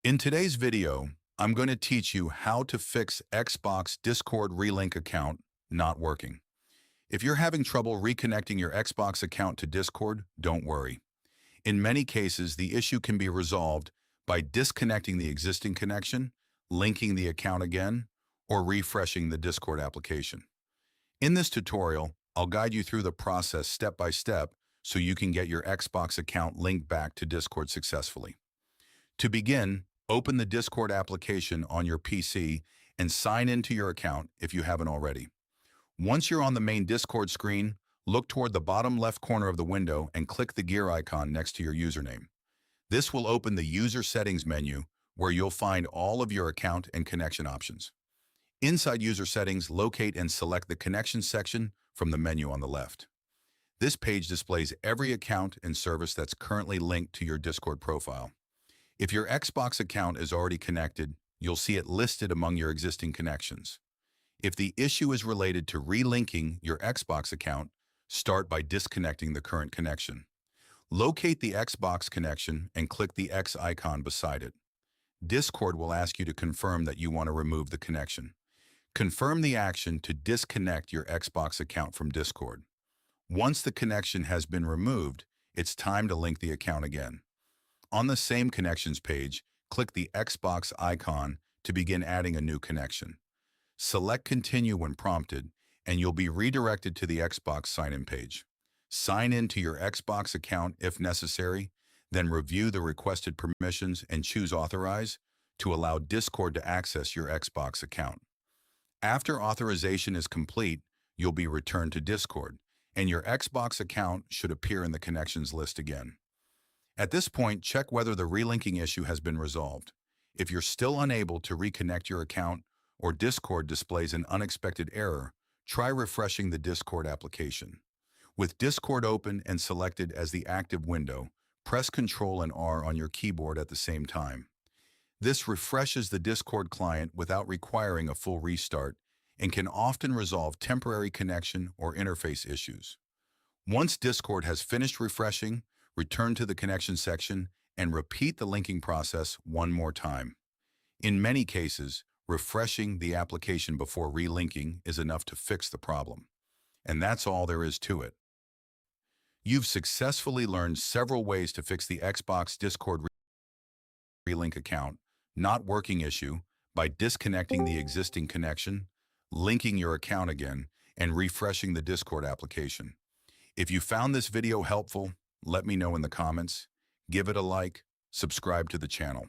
In today's video, I'm going to teach you how to fix Xbox Discord Relink account not working. If you're having trouble reconnecting your Xbox account to Discord, don't worry. In many cases, the issue can be resolved by disconnecting the existing connection, linking the account again, or refreshing the Discord application. In this tutorial, I'll guide you through the process step by step so you can get your Xbox account linked back to Discord successfully. To begin, open the Discord application on your PC and sign into your account if you haven't already. Once you're on the main Discord screen, look toward the bottom left corner of the window and click the gear icon next to your username. This will open the User Settings menu where you'll find all of your account and connection options. Inside User Settings, locate and select the Connections section from the menu on the left. This page displays every account and service that's currently linked to your Discord profile. If your Xbox account is already connected, you'll see it listed among your existing connections. If the issue is related to relinking your Xbox account, start by disconnecting the current connection. Locate the Xbox connection and click the X icon beside it. Discord will ask you to confirm that you want to remove the connection. Confirm the action to disconnect your Xbox account from Discord. Once the connection has been removed, it's time to link the account again. On the same connections page, click the Xbox icon to begin adding a new connection. Select Continue when prompted, and you'll be redirected to the Xbox sign-in page. Sign in to your Xbox account if necessary, then review the requested permissions and choose Authorize to allow Discord to access your Xbox account. After authorization is complete, you'll be returned to Discord, and your Xbox account should appear in the connections list again. At this point, check whether the relinking issue has been resolved. If you're still unable to reconnect your account or Discord displays an unexpected error, try refreshing the Discord application. With Discord open and selected as the active window, press Ctrl and R on your keyboard at the same time. This refreshes the Discord client without requiring a full restart and can often resolve temporary connection or interface issues. Once Discord has finished refreshing, return to the connection section and repeat the linking process one more time. In many cases, refreshing the application before relinking is enough to fix the problem. And that's all there is to it. You've successfully learned several ways to fix the Xbox Discord relink account not working issue by disconnecting the existing connection, linking your account again, and refreshing the Discord application. If you found this video helpful, let me know in the comments, give it a like, subscribe to the channel.